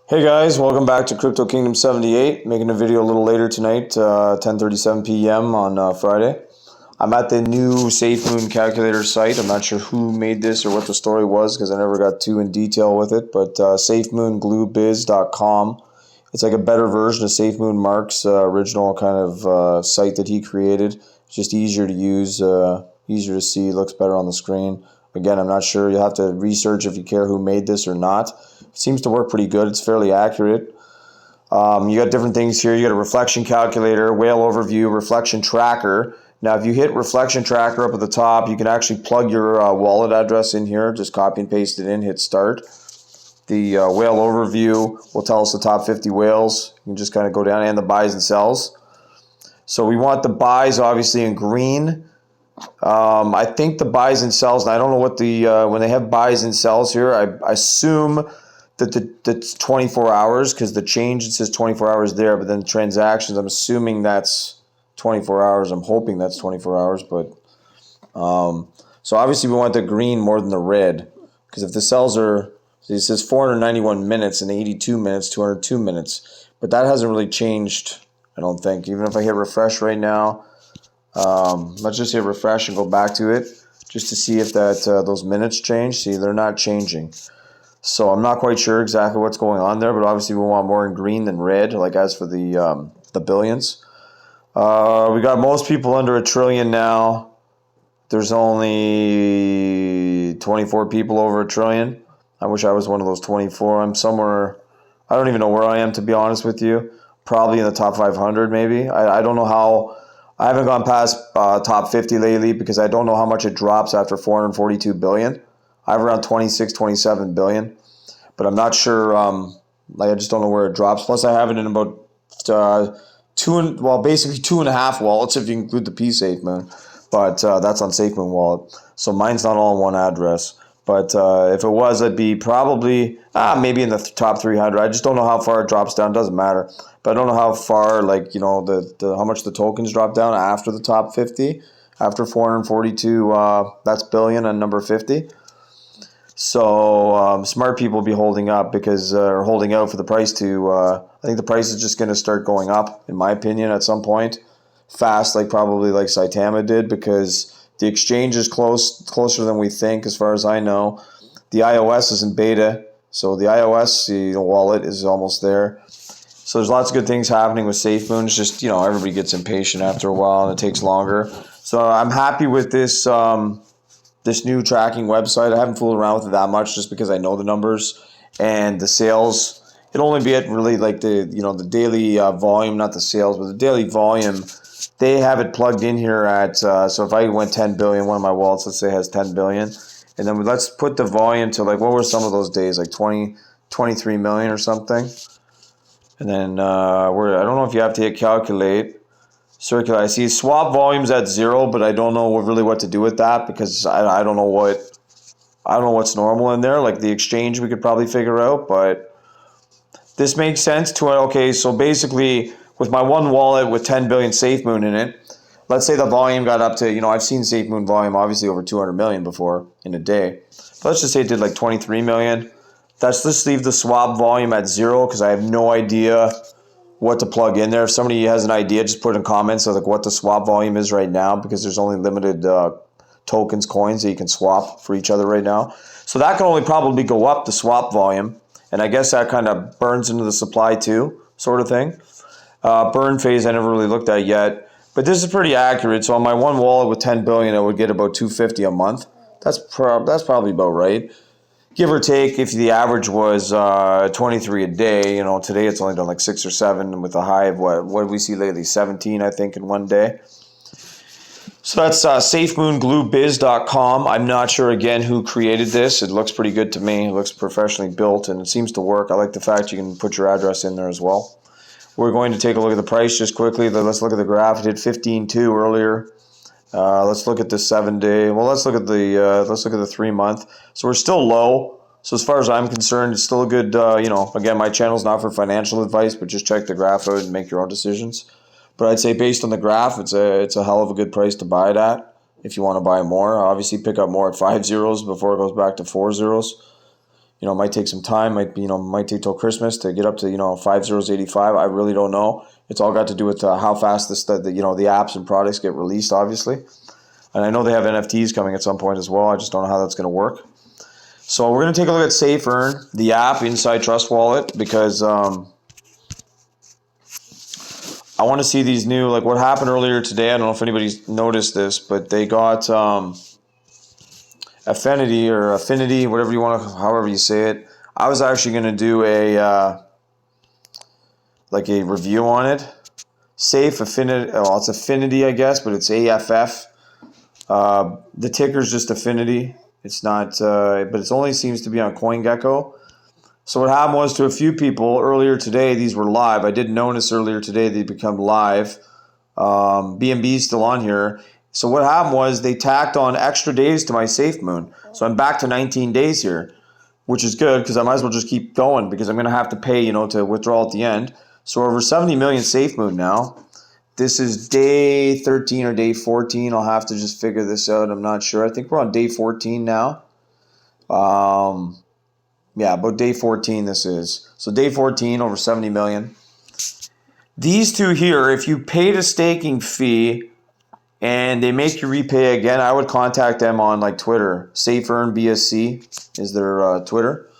Hey guys, welcome back to Crypto Kingdom 78. Making a video a little later tonight, 10:37 p.m. on Friday. I'm at the new SafeMoon Calculator site. I'm not sure who made this or what the story was because I never got too in detail with it, but safemoongluebiz.com. It's like a better version of SafeMoon Mark's original kind of site that he created. It's just easier to use, easier to see, looks better on the screen. Again, I'm not sure. You'll have to research if you care who made this or not. It seems to work pretty good. It's fairly accurate. You got different things here. You got a reflection calculator, whale overview, reflection tracker. Now, if you hit reflection tracker up at the top, you can actually plug your wallet address in here. Just copy and paste it in, hit start. The whale overview will tell us the top 50 whales. You can just kind of go down, and the buys and sells. So we want the buys obviously in green. I think the buys and sells, and I don't know what the when they have buys and sells here, I assume that's 24 hours because the change, it says 24 hours there, but then transactions, I'm assuming that's 24 hours. I'm hoping that's 24 hours, but so obviously we want the green more than the red, because if the sells are, it says 491 minutes and 82 minutes, 202 minutes, but that hasn't really changed, I don't think. Even if I hit refresh right now, let's just hit refresh and go back to it just to see if that those minutes change. See, they're not changing. So I'm not quite sure exactly what's going on there, but obviously we want more in green than red, like as for the billions. We got most people under 1 trillion now. There's only 24 people over 1 trillion. I wish I was one of those 24. I'm somewhere, I don't even know where I am, to be honest with you. Probably in the top 500 maybe. I don't know how. I haven't gone past top 50 lately because I don't know how much it drops after 442 billion. I have around 26, 27 billion, but I'm not sure. I just don't know where it drops. Plus, I have it in about basically 2.5 wallets if you include the SafeMoon, but that's on SafeMoon wallet. So mine's not all in one address. But if it was, I'd be probably maybe in the top 300. I just don't know how far it drops down. Doesn't matter. But I don't know how far, like, you know, how much the tokens drop down after the top 50, after 442. That's billion and number 50. So smart people will be holding up because or holding out for the price to. I think the price is just going to start going up, in my opinion, at some point, fast, probably like Saitama did, because the exchange is closer than we think, as far as I know. The iOS is in beta, so the iOS wallet is almost there. So there's lots of good things happening with SafeMoon. It's just, everybody gets impatient after a while and it takes longer. So I'm happy with this this new tracking website. I haven't fooled around with it that much just because I know the numbers and the sales. It'll only be at really the daily volume, not the sales, but the daily volume. They have it plugged in here at, so if I went 10 billion, one of my wallets, let's say, has 10 billion. And then let's put the volume to, what were some of those days, 20, 23 million or something. And then I don't know if you have to hit calculate. Circulate. I see swap volumes at 0, but I don't know really what to do with that because I don't know what's normal in there. Like the exchange, we could probably figure out, but this makes sense to it. Okay, so basically, with my one wallet with 10 billion SafeMoon in it, let's say the volume got up to, I've seen SafeMoon volume obviously over 200 million before in a day. But let's just say it did 23 million. Let's leave the swap volume at 0 because I have no idea what to plug in there. If somebody has an idea, just put in comments of what the swap volume is right now, because there's only limited tokens, coins that you can swap for each other right now. So that can only probably go up, the swap volume. And I guess that kind of burns into the supply too, sort of thing. Burn phase I never really looked at yet. But this is pretty accurate. So on my one wallet with 10 billion, I would get about 250 a month. That's probably about right. Give or take, if the average was 23 a day, today it's only done 6 or 7, and with a high of what did we see lately? 17, I think, in one day. So that's safemoongluebiz.com. I'm not sure, again, who created this. It looks pretty good to me. It looks professionally built, and it seems to work. I like the fact you can put your address in there as well. We're going to take a look at the price just quickly. Let's look at the graph. It hit 15.2 earlier. Let's look at the 7-day. Well, let's look at the 3-month. So we're still low. So as far as I'm concerned, it's still a good. Again, my channel's not for financial advice, but just check the graph out and make your own decisions. But I'd say based on the graph, it's a hell of a good price to buy it at. If you want to buy more, obviously pick up more at 5 zeros before it goes back to 4 zeros. It might take some time, might take till Christmas to get up to 5 zeros 85. I really don't know. It's all got to do with how fast the apps and products get released, obviously. And I know they have NFTs coming at some point as well. I just don't know how that's going to work. So we're going to take a look at SafeArn, the app inside Trust Wallet, because I want to see these new, like what happened earlier today. I don't know if anybody's noticed this, but they got Affinity, whatever you want to, however you say it. I was actually going to do a review on it. Safe Affinity, it's Affinity, I guess, but it's AFF. The ticker's just Affinity. It's not, but it only seems to be on CoinGecko. So what happened was, to a few people earlier today, these were live. I did notice earlier today they become live. BNB's still on here. So what happened was they tacked on extra days to my SafeMoon. So I'm back to 19 days here, which is good because I might as well just keep going because I'm going to have to pay, to withdraw at the end. So over 70 million SafeMoon now. This is day 13 or day 14. I'll have to just figure this out. I'm not sure. I think we're on day 14 now. Yeah, about day 14 this is. So day 14, over 70 million. These two here, if you paid a staking fee and they make you repay again, I would contact them on like Twitter. SafeArn BSC is their Twitter.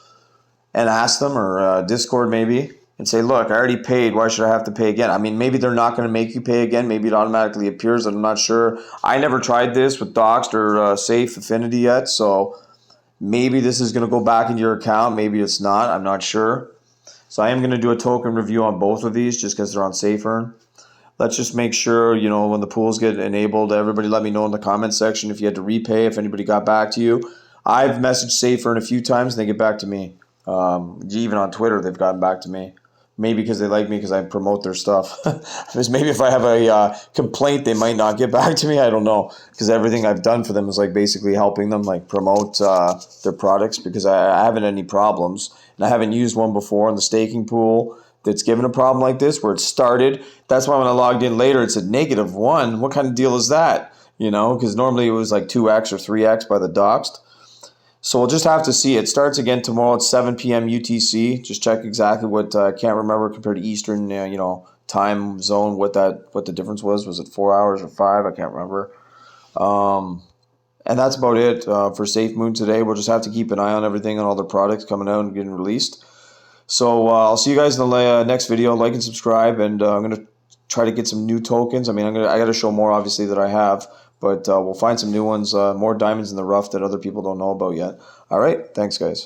And ask them, or Discord maybe, and say, look, I already paid. Why should I have to pay again? I mean, maybe they're not going to make you pay again. Maybe it automatically appears. I'm not sure. I never tried this with Doxed or Safe Affinity yet, so maybe this is going to go back into your account. Maybe it's not. I'm not sure. So I am going to do a token review on both of these just because they're on SafeArn. Let's just make sure, when the pools get enabled, everybody let me know in the comments section if you had to repay, if anybody got back to you. I've messaged SafeArn a few times and they get back to me. Even on Twitter, they've gotten back to me. Maybe because they like me because I promote their stuff. Because maybe if I have a complaint, they might not get back to me. I don't know. Because everything I've done for them is like basically helping them like promote their products because I haven't had any problems. And I haven't used one before in the staking pool that's given a problem like this where it started. That's why when I logged in later, it said -1. What kind of deal is that? Because normally it was like 2x or 3x by the doxed. So we'll just have to see. It starts again tomorrow at 7 p.m. UTC. Just check exactly what I can't remember compared to Eastern, time zone. What the difference was. Was it 4 hours or 5? I can't remember. And that's about it for SafeMoon today. We'll just have to keep an eye on everything and all the products coming out and getting released. So I'll see you guys in the next video. Like and subscribe, and I'm gonna try to get some new tokens. I mean, I got to show more obviously that I have. But we'll find some new ones, more diamonds in the rough that other people don't know about yet. All right. Thanks, guys.